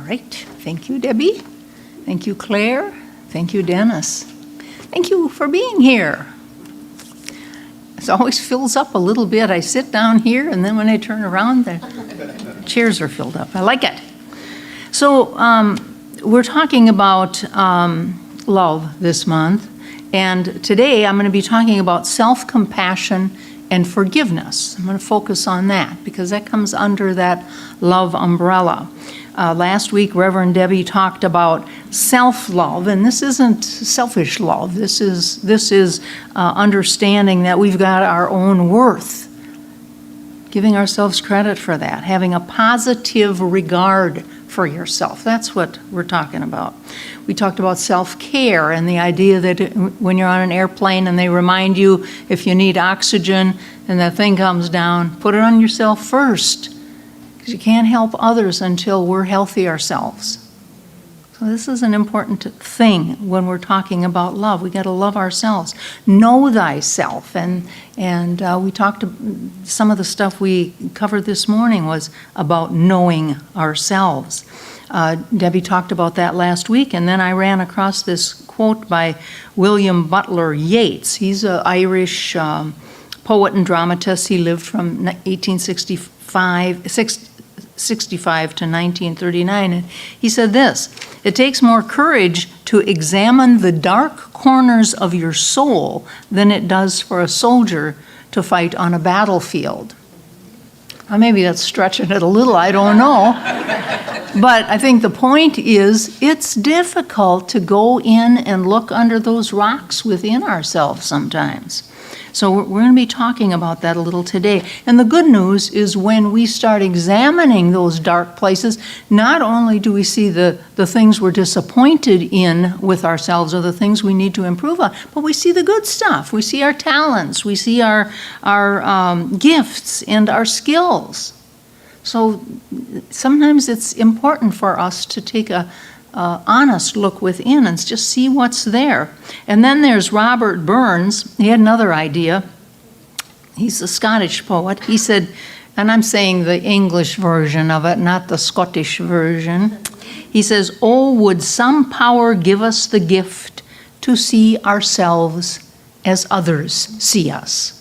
right. Thank you, Debbie. Thank you, Claire. Thank you, Dennis. Thank you for being here. It always fills up a little bit. I sit down here, and then when I turn around, the chairs are filled up. I like it. So we're talking about love this month, and today I'm going to be talking about self-compassion and forgiveness. I'm going to focus on that because that comes under that love umbrella. Last week, Reverend Debbie talked about self-love, and this isn't selfish love. This is understanding that we've got our own worth, giving ourselves credit for that, having a positive regard for yourself. That's what we're talking about. We talked about self-care and the idea that when you're on an airplane and they remind you if you need oxygen and that thing comes down, put it on yourself first. Because you can't help others until we're healthy ourselves. So this is an important thing when we're talking about love. We got to love ourselves. Know thyself. And we talked, some of the stuff we covered this morning was about knowing ourselves. Debbie talked about that last week, and then I ran across this quote by William Butler Yeats. He's an Irish poet and dramatist. He lived from 1865 to 1939, and he said this: "It takes more courage to examine the dark corners of your soul than it does for a soldier to fight on a battlefield." Now, maybe that's stretching it a little, I don't know. But I think the point is it's difficult to go in and look under those rocks within ourselves sometimes. So we're going to be talking about that a little today. And the good news is when we start examining those dark places, not only do we see the things we're disappointed in with ourselves or the things we need to improve on, but we see the good stuff. We see our talents. We see our gifts and our skills. So sometimes it's important for us to take a honest look within and just see what's there. And then there's Robert Burns. He had another idea. He's a Scottish poet. He said, and I'm saying the English version of it, not the Scottish version. He says, "Oh, would some power give us the gift to see ourselves as others see us."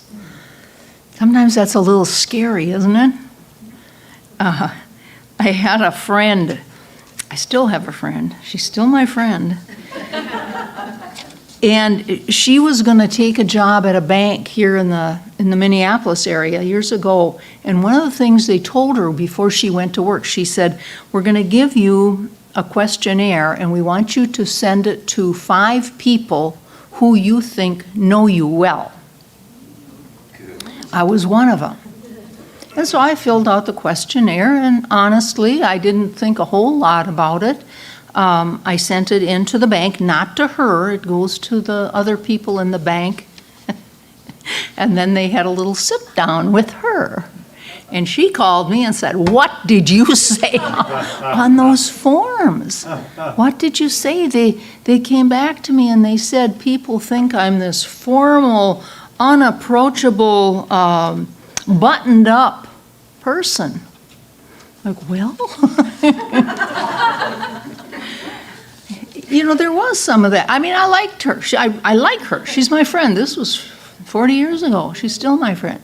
Sometimes that's a little scary, isn't it? I had a friend. I still have a friend. She's still my friend. And she was going to take a job at a bank here in the Minneapolis area years ago. And one of the things they told her before she went to work, she said, "We're going to give you a questionnaire, and we want you to send it to 5 people who you think know you well." I was one of them. And so I filled out the questionnaire, and honestly, I didn't think a whole lot about it. I sent it into the bank, not to her. It goes to the other people in the bank. And then they had a little sit down with her. And she called me and said, "What did you say on those forms? What did you say?" They came back to me and they said, "People think I'm this formal, unapproachable, buttoned up person." Like, well, there was some of that. I mean, I liked her. I like her. She's my friend. This was 40 years ago. She's still my friend.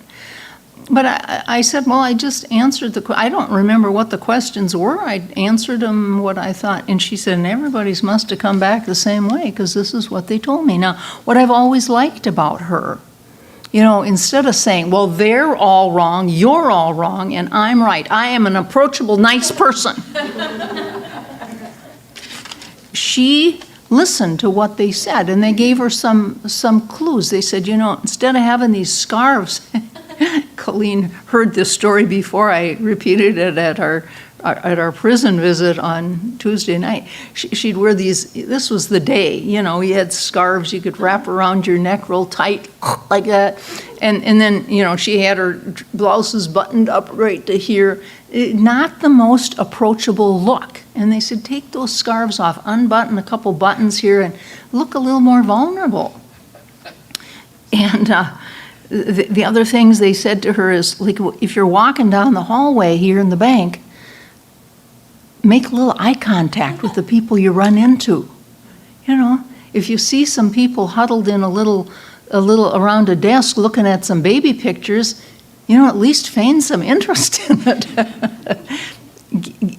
But I said, well, I just answered I don't remember what the questions were. I answered them what I thought. And she said, and everybody's must have come back the same way because this is what they told me. Now, what I've always liked about her, instead of saying, well, they're all wrong, you're all wrong, and I'm right. I am an approachable, nice person. She listened to what they said, and they gave her some clues. They said, instead of having these scarves, Colleen heard this story before. I repeated it at our prison visit on Tuesday night. She'd wear these, this was the day, you had scarves you could wrap around your neck real tight like that. And then, she had her blouses buttoned up right to here. Not the most approachable look. And they said, take those scarves off, unbutton a couple buttons here and look a little more vulnerable. And the other things they said to her is, like, if you're walking down the hallway here in the bank, make a little eye contact with the people you run into. You know, if you see some people huddled in a little around a desk looking at some baby pictures, you know, at least feign some interest in it.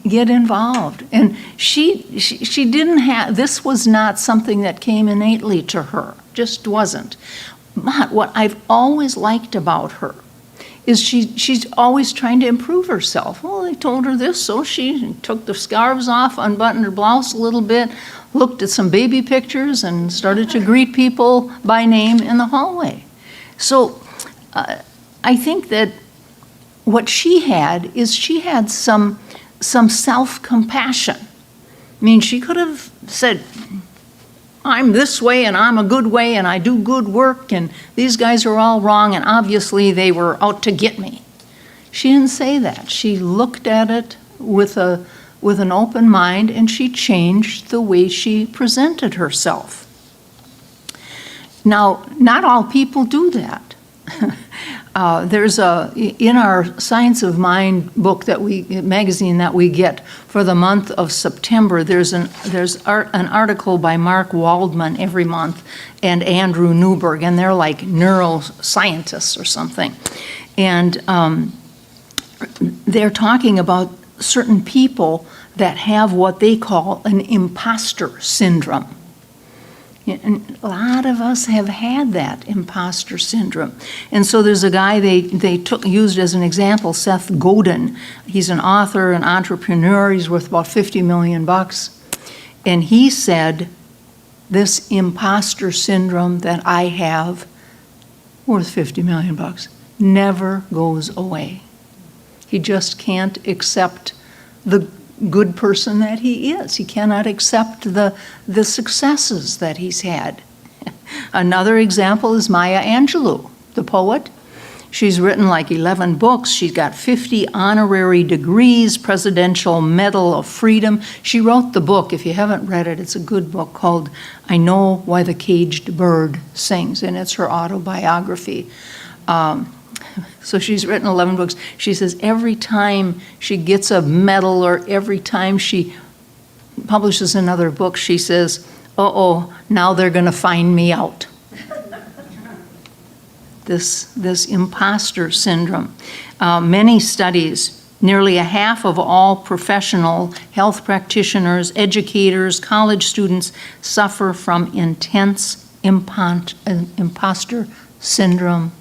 Get involved. And she didn't have, this was not something that came innately to her, just wasn't. But what I've always liked about her is she's always trying to improve herself. Well, they told her this, so she took the scarves off, unbuttoned her blouse a little bit, looked at some baby pictures, and started to greet people by name in the hallway. So I think that what she had is she had some self-compassion. I mean, she could have said, I'm this way and I'm a good way and I do good work and these guys are all wrong and obviously they were out to get me. She didn't say that. She looked at it with an open mind and she changed the way she presented herself. Now, not all people do that. There's in our Science of Mind book magazine that we get for the month of September, there's an article by Mark Waldman every month and Andrew Newberg, and they're like neuroscientists or something. And they're talking about certain people that have what they call an imposter syndrome. And a lot of us have had that imposter syndrome. And so there's a guy they used as an example, Seth Godin. He's an author, an entrepreneur. He's worth about $50 million. And he said, this imposter syndrome that I have, worth $50 million, never goes away. He just can't accept the good person that he is. He cannot accept the successes that he's had. Another example is Maya Angelou, the poet. She's written like 11 books. She's got 50 honorary degrees, Presidential Medal of Freedom. She wrote the book, if you haven't read it, it's a good book called I Know Why the Caged Bird Sings, and it's her autobiography. So she's written 11 books. She says every time she gets a medal or every time she publishes another book, she says, uh-oh, now they're going to find me out. This imposter syndrome. Many studies, nearly a half of all professional health practitioners, educators, college students suffer from intense imposter syndrome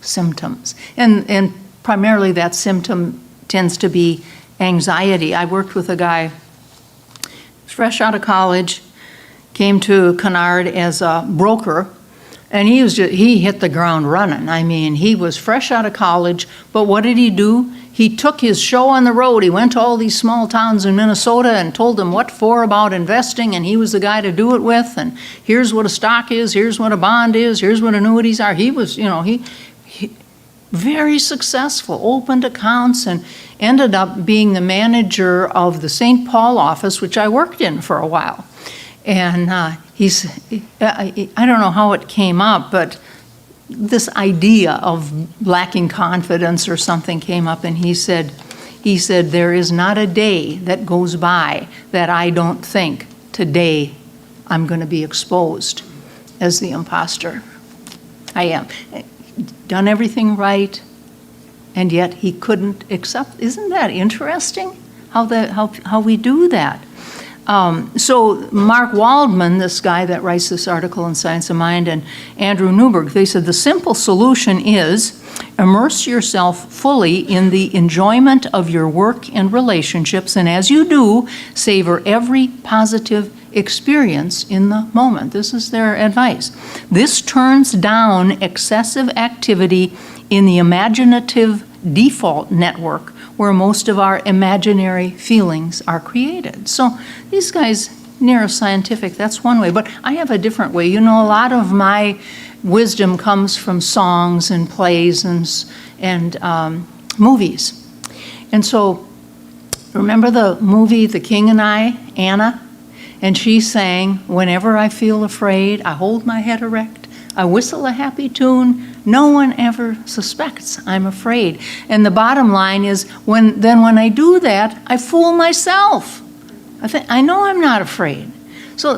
symptoms. And primarily that symptom tends to be anxiety. I worked with a guy fresh out of college, came to Kennard as a broker, and he hit the ground running. I mean, he was fresh out of college, but what did he do? He took his show on the road. He went to all these small towns in Minnesota and told them what for about investing, and he was the guy to do it with, and here's what a stock is, here's what a bond is, here's what annuities are. He was, he very successful, opened accounts, and ended up being the manager of the St. Paul office, which I worked in for a while. And I don't know how it came up, but this idea of lacking confidence or something came up, and he said, there is not a day that goes by that I don't think today I'm going to be exposed as the imposter. I am. Done everything right, and yet he couldn't accept. Isn't that interesting? How we do that? So Mark Waldman, this guy that writes this article in Science of Mind, and Andrew Newberg, they said the simple solution is immerse yourself fully in the enjoyment of your work and relationships, and as you do, savor every positive experience in the moment. This is their advice. This turns down excessive activity in the imaginative default network where most of our imaginary feelings are created. So these guys, neuroscientific, that's one way, but I have a different way. You know, a lot of my wisdom comes from songs and plays and movies. And so remember the movie The King and I, Anna? And she sang, whenever I feel afraid, I hold my head erect, I whistle a happy tune, no one ever suspects I'm afraid. And the bottom line is, when I do that, I fool myself. I know I'm not afraid. So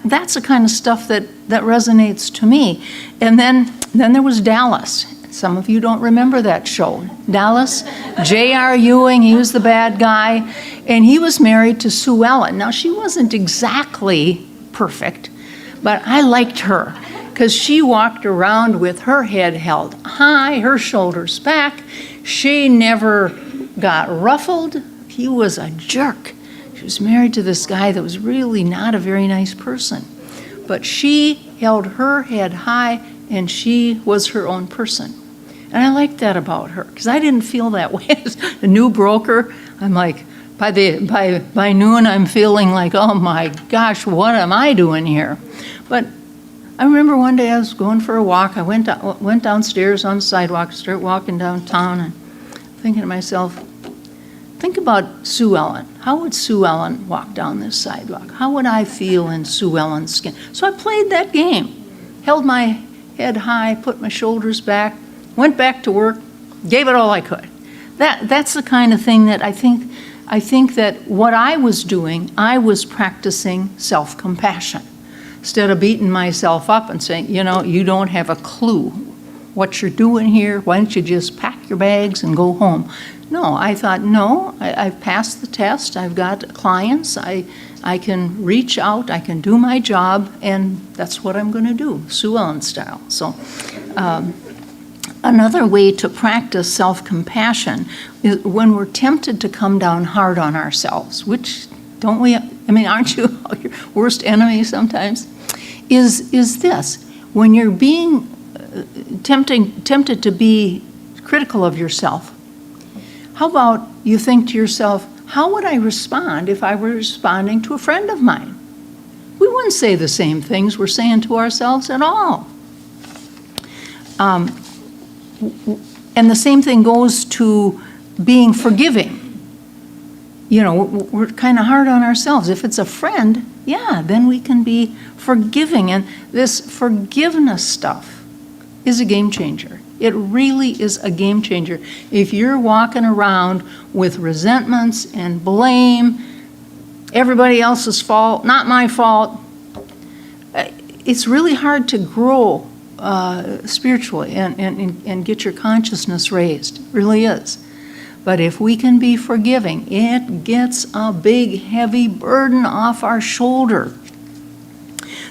that's the kind of stuff that resonates to me. And then there was Dallas. Some of you don't remember that show. Dallas, J.R. Ewing, he was the bad guy, and he was married to Sue Ellen. Now, she wasn't exactly perfect, but I liked her because she walked around with her head held high, her shoulders back. She never got ruffled. He was a jerk. She was married to this guy that was really not a very nice person. But she held her head high, and she was her own person. And I liked that about her, because I didn't feel that way. As a new broker, I'm like, by noon, I'm feeling like, oh my gosh, what am I doing here? But I remember one day I was going for a walk. I went downstairs on the sidewalk, started walking downtown, and thinking to myself, think about Sue Ellen. How would Sue Ellen walk down this sidewalk? How would I feel in Sue Ellen's skin? So I played that game, held my head high, put my shoulders back, went back to work, gave it all I could. That's the kind of thing that I think that what I was doing, I was practicing self-compassion. Instead of beating myself up and saying, you don't have a clue what you're doing here, why don't you just pack your bags and go home? No, I thought, I've passed the test, I've got clients, I can reach out, I can do my job, and that's what I'm going to do, Sue Ellen style. So another way to practice self-compassion is when we're tempted to come down hard on ourselves, which don't we, aren't you your worst enemy sometimes? Is this, when you're being tempted to be critical of yourself, how about you think to yourself, how would I respond if I were responding to a friend of mine? We wouldn't say the same things we're saying to ourselves at all. And the same thing goes to being forgiving. We're kind of hard on ourselves. If it's a friend, then we can be forgiving. And this forgiveness stuff is a game changer. It really is a game changer. If you're walking around with resentments and blame, everybody else's fault, not my fault, it's really hard to grow spiritually and get your consciousness raised. It really is. But if we can be forgiving, it gets a big, heavy burden off our shoulder.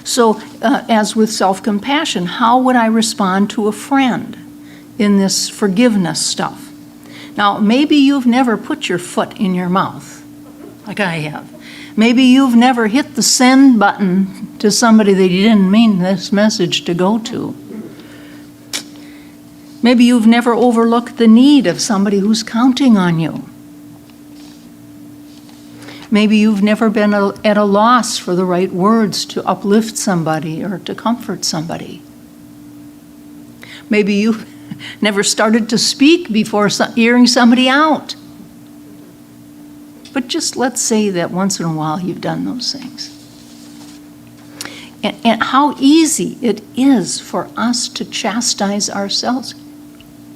So, as with self-compassion, how would I respond to a friend in this forgiveness stuff? Now, maybe you've never put your foot in your mouth, like I have. Maybe you've never hit the send button to somebody that you didn't mean this message to go to. Maybe you've never overlooked the need of somebody who's counting on you. Maybe you've never been at a loss for the right words to uplift somebody or to comfort somebody. Maybe you've never started to speak before hearing somebody out. But just let's say that once in a while you've done those things. And how easy it is for us to chastise ourselves.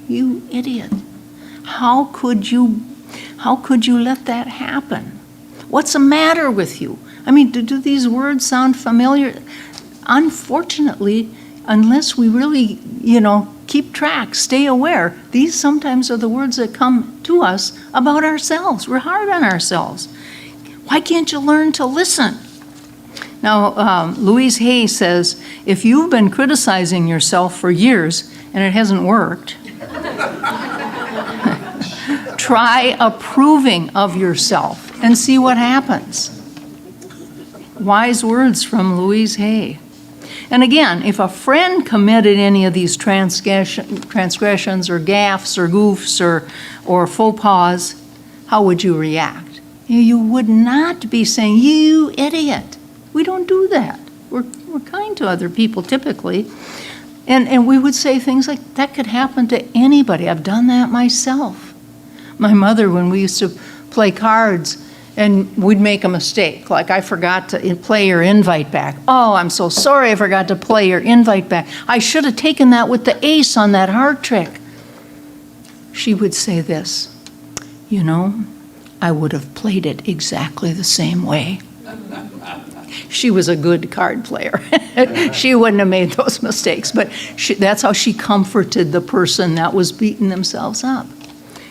You idiot. How could you let that happen? What's the matter with you? Do these words sound familiar? Unfortunately, unless we really, keep track, stay aware, these sometimes are the words that come to us about ourselves. We're hard on ourselves. Why can't you learn to listen? Now, Louise Hay says, if you've been criticizing yourself for years and it hasn't worked, try approving of yourself and see what happens. Wise words from Louise Hay. And again, if a friend committed any of these transgressions or gaffes or goofs or faux pas, how would you react? You would not be saying, you idiot. We don't do that. We're kind to other people typically. And we would say things like, that could happen to anybody. I've done that myself. My mother, when we used to play cards, and we'd make a mistake, like I forgot to play your invite back. Oh, I'm so sorry I forgot to play your invite back. I should have taken that with the ace on that heart trick. She would say this, I would have played it exactly the same way. She was a good card player. She wouldn't have made those mistakes, but that's how she comforted the person that was beating themselves up.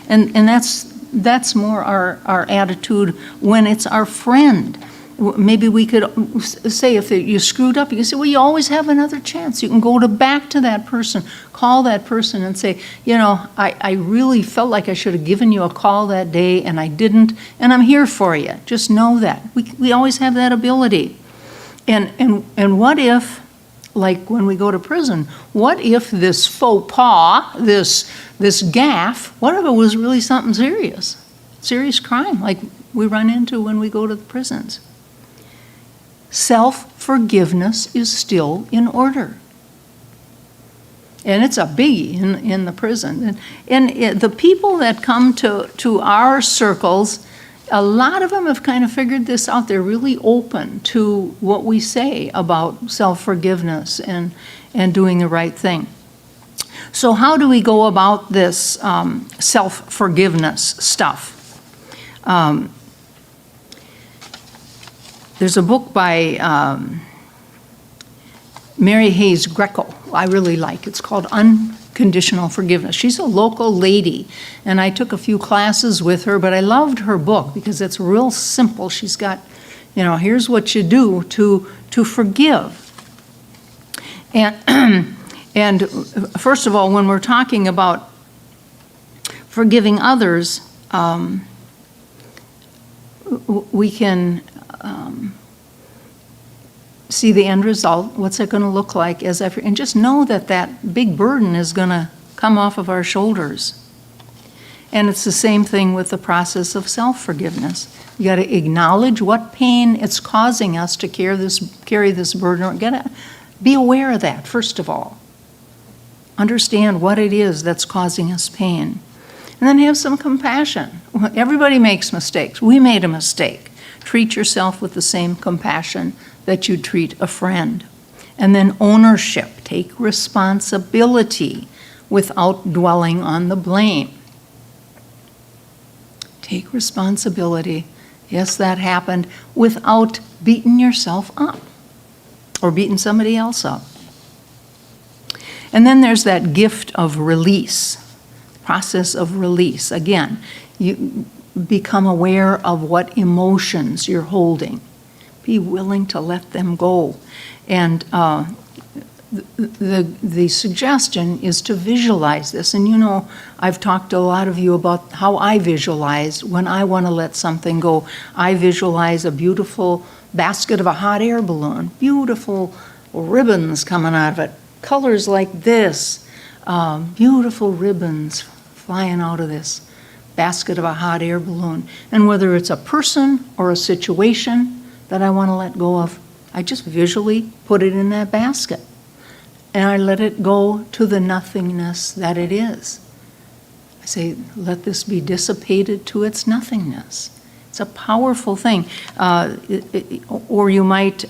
And that's more our attitude when it's our friend. Maybe we could say if you screwed up, you can say, well, you always have another chance. You can go back to that person, call that person and say, I really felt like I should have given you a call that day and I didn't, and I'm here for you. Just know that. We always have that ability. And what if, like when we go to prison, what if this faux pas, this gaffe, what if it was really something serious crime like we run into when we go to the prisons? Self-forgiveness is still in order. And it's a biggie in the prison. And the people that come to our circles, a lot of them have kind of figured this out. They're really open to what we say about self-forgiveness and doing the right thing. So how do we go about this self-forgiveness stuff? There's a book by Mary Hayes Greco I really like. It's called Unconditional Forgiveness. She's a local lady, and I took a few classes with her, but I loved her book because it's real simple. She's got, here's what you do to forgive. And first of all, when we're talking about forgiving others, we can see the end result, what's it going to look like and just know that big burden is going to come off of our shoulders. And it's the same thing with the process of self-forgiveness. You got to acknowledge what pain it's causing us to carry this burden. We got to be aware of that, first of all. Understand what it is that's causing us pain. And then have some compassion. Everybody makes mistakes. We made a mistake. Treat yourself with the same compassion that you treat a friend. And then ownership. Take responsibility without dwelling on the blame. Take responsibility. Yes, that happened, without beating yourself up or beating somebody else up. And then there's that gift of release, process of release. Again, you become aware of what emotions you're holding. Be willing to let them go. And the suggestion is to visualize this. And I've talked to a lot of you about how I visualize when I want to let something go. I visualize a beautiful basket of a hot air balloon, beautiful ribbons coming out of it, colors like this, beautiful ribbons flying out of this basket of a hot air balloon. And whether it's a person or a situation that I want to let go of, I just visually put it in that basket. And I let it go to the nothingness that it is. I say, let this be dissipated to its nothingness. It's a powerful thing. Or you might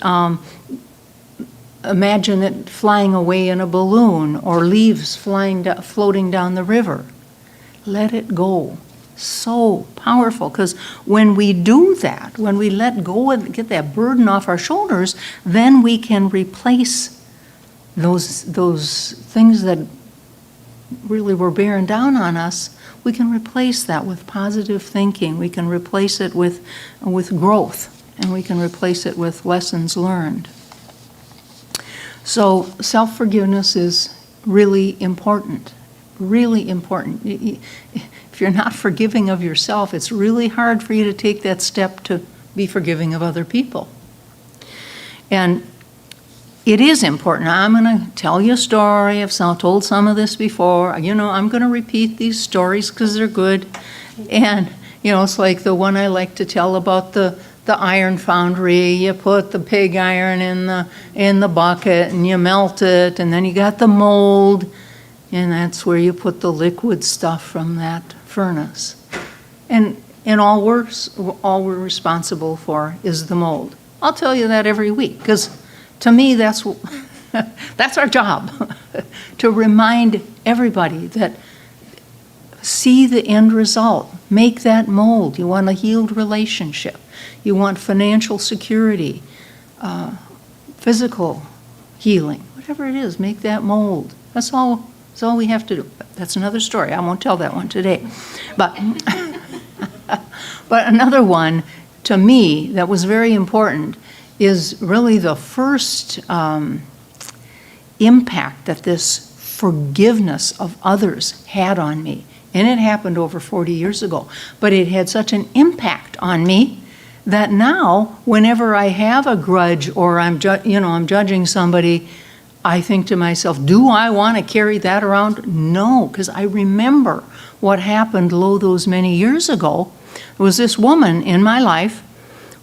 imagine it flying away in a balloon, or leaves floating down the river. Let it go. So powerful, because when we do that, when we let go and get that burden off our shoulders, then we can replace those things that really were bearing down on us. We can replace that with positive thinking. We can replace it with growth, and we can replace it with lessons learned. So self-forgiveness is really important, really important. If you're not forgiving of yourself, it's really hard for you to take that step to be forgiving of other people. And it is important. I'm going to tell you a story. I've told some of this before. I'm going to repeat these stories because they're good. And, it's like the one I like to tell about the iron foundry. You put the pig iron in the bucket and you melt it, and then you got the mold, and that's where you put the liquid stuff from that furnace. And all we're responsible for is the mold. I'll tell you that every week, because to me that's our job, to remind everybody that see the end result. Make that mold. You want a healed relationship. You want financial security, physical healing, whatever it is, make that mold. That's all we have to do. That's another story. I won't tell that one today. But, but another one, to me, that was very important is really the first impact that this forgiveness of others had on me. And it happened over 40 years ago. But it had such an impact on me that now, whenever I have a grudge or I'm judging somebody, I think to myself, do I want to carry that around? No, because I remember what happened those many years ago. There was this woman in my life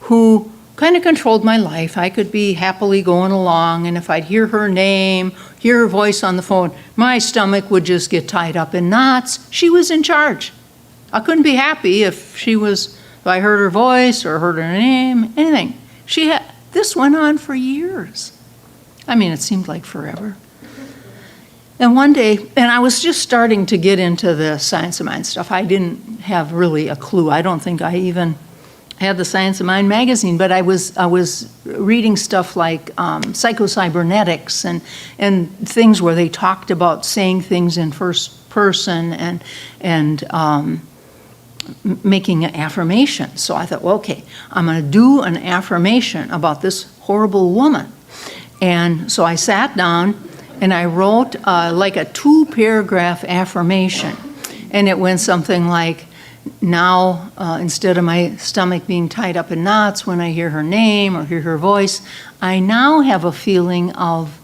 who kind of controlled my life. I could be happily going along, and if I'd hear her name, hear her voice on the phone, my stomach would just get tied up in knots. She was in charge. I couldn't be happy if I heard her voice or heard her name, anything. This went on for years. I mean, it seemed like forever. And one day, and I was just starting to get into the Science of Mind stuff. I didn't have really a clue. I don't think I even had the Science of Mind magazine, but I was reading stuff like psychocybernetics and things where they talked about saying things in first person and making an affirmation. So I thought, well, okay, I'm going to do an affirmation about this horrible woman. And so I sat down and I wrote like a 2-paragraph affirmation. And it went something like, now, instead of my stomach being tied up in knots when I hear her name or hear her voice, I now have a feeling of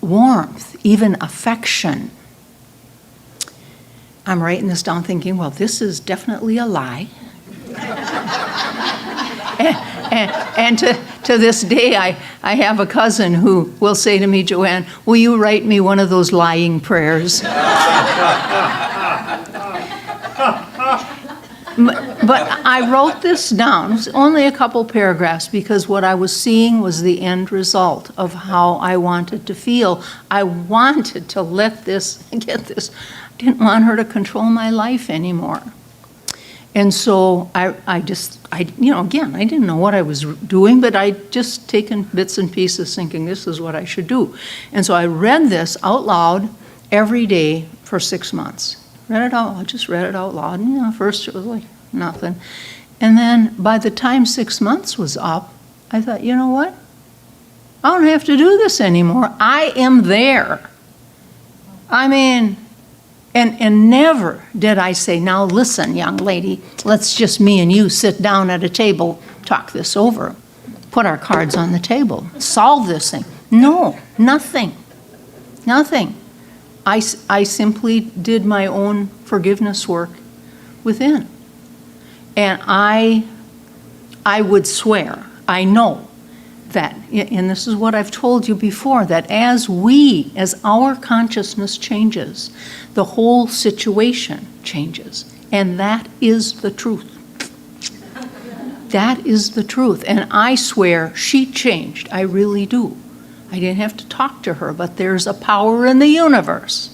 warmth, even affection. I'm writing this down thinking, well, this is definitely a lie. and to this day, I have a cousin who will say to me, Joanne, will you write me one of those lying prayers? But I wrote this down. It was only a couple paragraphs because what I was seeing was the end result of how I wanted to feel. I wanted to get this. I didn't want her to control my life anymore. And so I didn't know what I was doing, but I'd just taken bits and pieces thinking this is what I should do. And so I read this out loud every day for 6 months. I just read it out loud. And, first it was like nothing. And then by the time 6 months was up, I thought, you know what? I don't have to do this anymore. I am there. I mean, and never did I say, now listen, young lady, let's just me and you sit down at a table, talk this over, put our cards on the table, solve this thing. No, nothing. I simply did my own forgiveness work within. And I would swear, I know that, and this is what I've told you before, that as our consciousness changes, the whole situation changes. And that is the truth. That is the truth. And I swear she changed. I really do. I didn't have to talk to her, but there's a power in the universe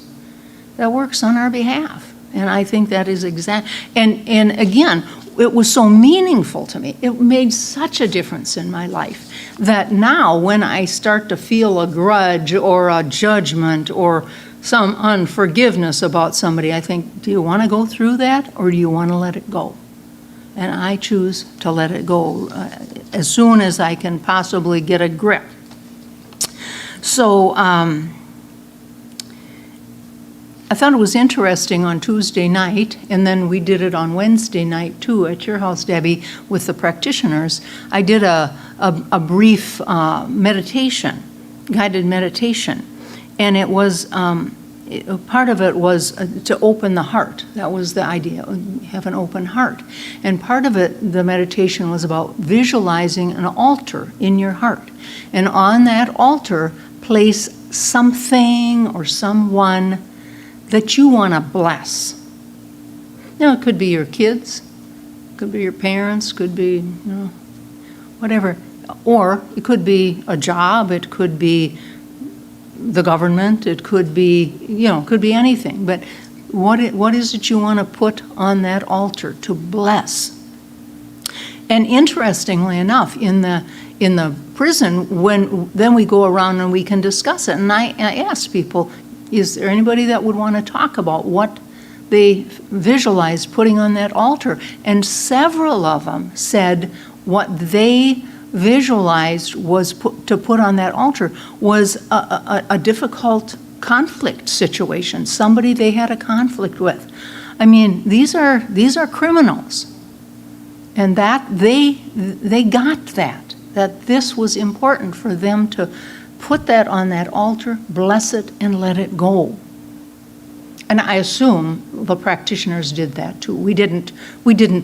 that works on our behalf. And I think that is exact. And again, it was so meaningful to me. It made such a difference in my life that now when I start to feel a grudge or a judgment or some unforgiveness about somebody, I think, do you want to go through that or do you want to let it go? And I choose to let it go as soon as I can possibly get a grip. So I thought it was interesting on Tuesday night, and then we did it on Wednesday night too at your house, Debbie, with the practitioners. I did a brief meditation, guided meditation, and it was part of it was to open the heart. That was the idea, have an open heart. And part of it, the meditation was about visualizing an altar in your heart. And on that altar, place something or someone that you want to bless. Now, it could be your kids, could be your parents, could be, whatever. Or it could be a job, it could be the government, it could be, could be anything. But What is it you want to put on that altar to bless? And interestingly enough, in the prison, then we go around and we can discuss it. And I ask people, is there anybody that would want to talk about what they visualized putting on that altar? And several of them said what they visualized was to put on that altar was a difficult conflict situation, somebody they had a conflict with. I mean, these are criminals. And that they got that this was important for them to put that on that altar, bless it, and let it go. And I assume the practitioners did that too. We didn't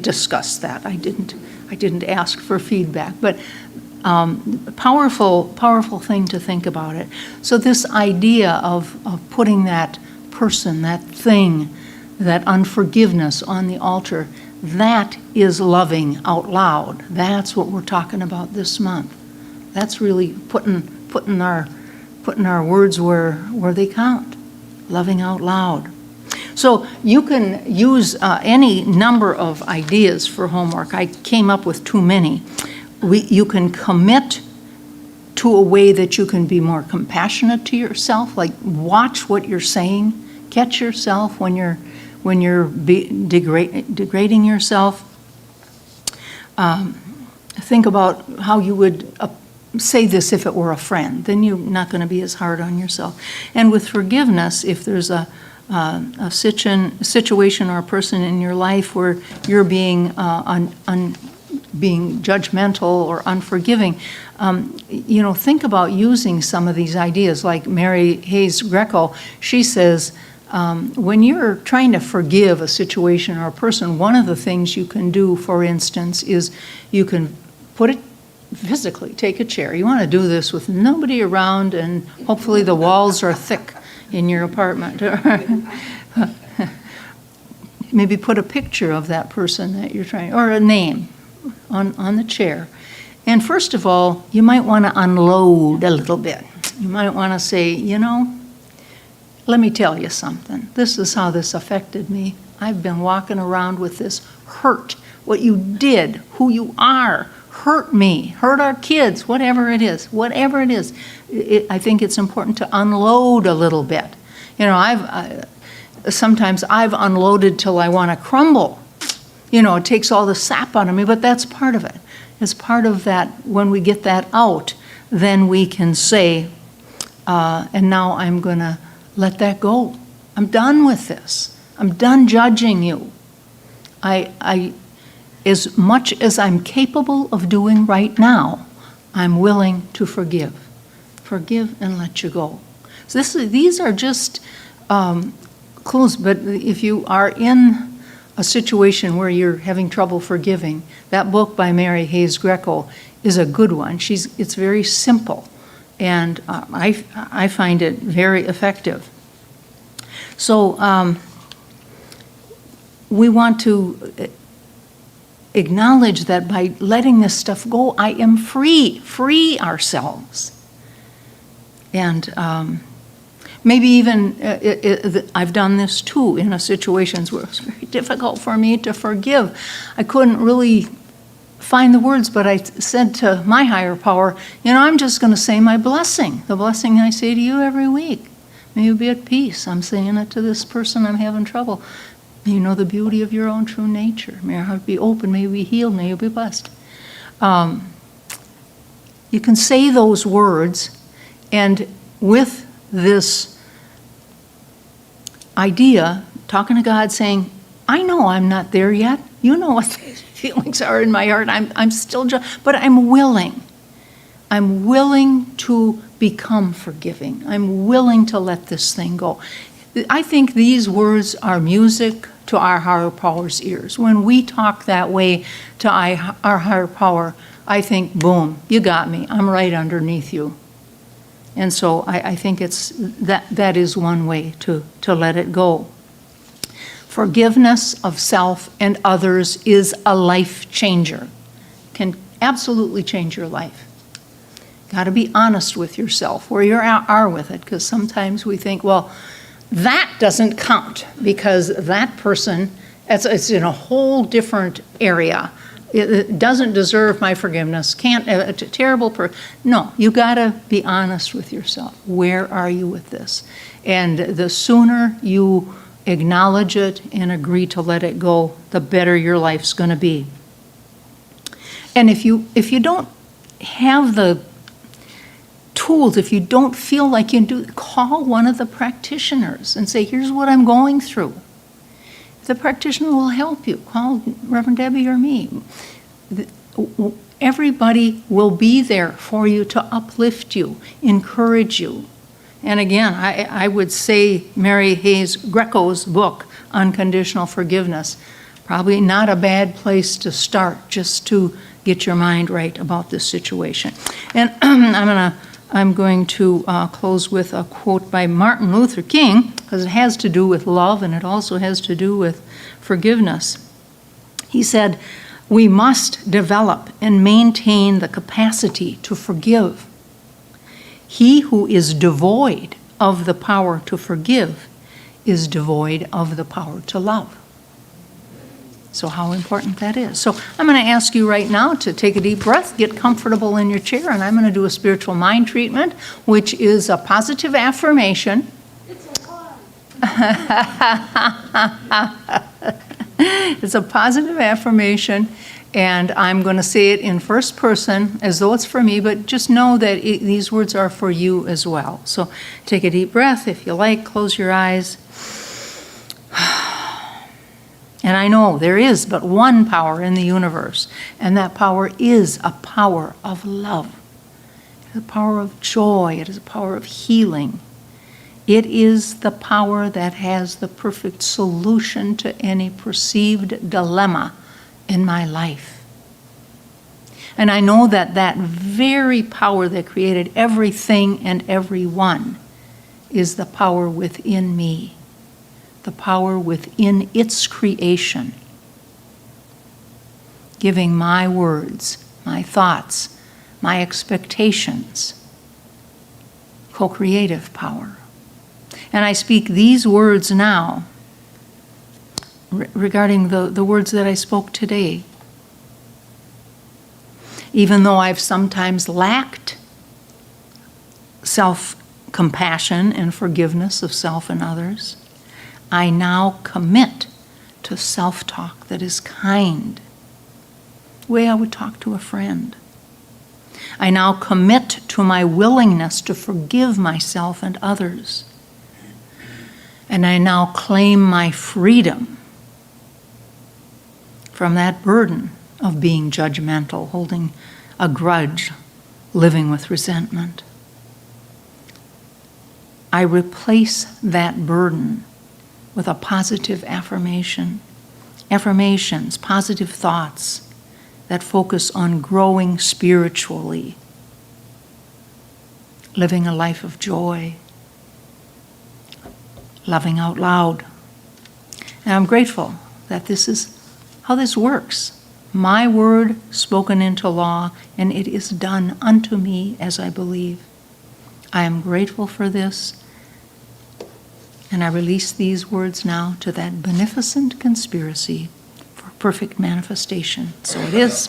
discuss that. I didn't ask for feedback, but powerful thing to think about it. So this idea of putting that person, that thing, that unforgiveness on the altar, that is loving out loud. That's what we're talking about this month. That's really putting our words where they count. Loving out loud. So you can use any number of ideas for homework. I came up with too many. You can commit to a way that you can be more compassionate to yourself, like watch what you're saying, catch yourself when you're degrading yourself. Think about how you would say this if it were a friend. Then you're not going to be as hard on yourself. And with forgiveness, if there's a situation or a person in your life where you're being being judgmental or unforgiving, think about using some of these ideas. Like Mary Hayes Greco, she says, when you're trying to forgive a situation or a person, one of the things you can do, for instance, is you can put it physically, take a chair. You want to do this with nobody around, and hopefully the walls are thick in your apartment. Maybe put a picture of that person that you're trying, or a name on the chair. And first of all, you might want to unload a little bit. You might want to say, let me tell you something. This is how this affected me. I've been walking around with this hurt. What you did, who you are, hurt me, hurt our kids, whatever it is. I think it's important to unload a little bit. Sometimes I've unloaded till I want to crumble. It takes all the sap out of me, but that's part of it. As part of that, when we get that out, then we can say, and now I'm going to let that go. I'm done with this. I'm done judging you. I, as much as I'm capable of doing right now, I'm willing to forgive. Forgive and let you go. So these are just clues, but if you are in a situation where you're having trouble forgiving, that book by Mary Hayes Greco is a good one. It's very simple, and I find it very effective. So we want to acknowledge that by letting this stuff go, I am free ourselves. And maybe even, I've done this too in situations where it was very difficult for me to forgive. I couldn't really find the words, but I said to my higher power, I'm just going to say my blessing, the blessing I say to you every week. May you be at peace. I'm saying it to this person I'm having trouble. May you know the beauty of your own true nature. May your heart be open. May you be healed. May you be blessed. You can say those words, and with this idea, talking to God, saying, I know I'm not there yet. You know what the feelings are in my heart. I'm still, but I'm willing. I'm willing to become forgiving. I'm willing to let this thing go. I think these words are music to our higher power's ears. When we talk that way to our higher power, I think, boom, you got me. I'm right underneath you. And so I think it's that is one way to let it go. Forgiveness of self and others is a life changer. Can absolutely change your life. Got to be honest with yourself, where you are with it, because sometimes we think, well, that doesn't count because that person, it's in a whole different area. It doesn't deserve my forgiveness, can't, a terrible person. No, you gotta be honest with yourself. Where are you with this? And the sooner you acknowledge it and agree to let it go, the better your life's gonna be. And if you don't have the tools, if you don't feel like you do, call one of the practitioners and say, here's what I'm going through. The practitioner will help you. Call Reverend Debbie or me. Everybody will be there for you to uplift you, encourage you. And again, I would say Mary Hayes Greco's book, Unconditional Forgiveness, probably not a bad place to start just to get your mind right about this situation. And I'm going to close with a quote by Martin Luther King, because it has to do with love and it also has to do with forgiveness. He said, "We must develop and maintain the capacity to forgive. He who is devoid of the power to forgive is devoid of the power to love." So how important that is. So I'm going to ask you right now to take a deep breath, get comfortable in your chair, and I'm going to do a spiritual mind treatment, which is a positive affirmation. It's a lie. It's a positive affirmation, and I'm going to say it in first person as though it's for me, but just know that these words are for you as well. So take a deep breath. If you like, close your eyes. And I know there is but one power in the universe, and that power is a power of love. It is a power of joy. It is a power of healing. It is the power that has the perfect solution to any perceived dilemma in my life. And I know that that very power that created everything and everyone is the power within me. The power within its creation, giving my words, my thoughts, my expectations, co-creative power. And I speak these words now regarding the words that I spoke today. Even though I've sometimes lacked self-compassion and forgiveness of self and others, I now commit to self-talk that is kind, the way I would talk to a friend. I now commit to my willingness to forgive myself and others. And I now claim my freedom from that burden of being judgmental, holding a grudge, living with resentment. I replace that burden with a positive affirmation. Affirmations, positive thoughts that focus on growing spiritually, living a life of joy, loving out loud. And I'm grateful that this is how this works. My word spoken into law, and it is done unto me as I believe. I am grateful for this. And I release these words now to that beneficent conspiracy for perfect manifestation. So it is.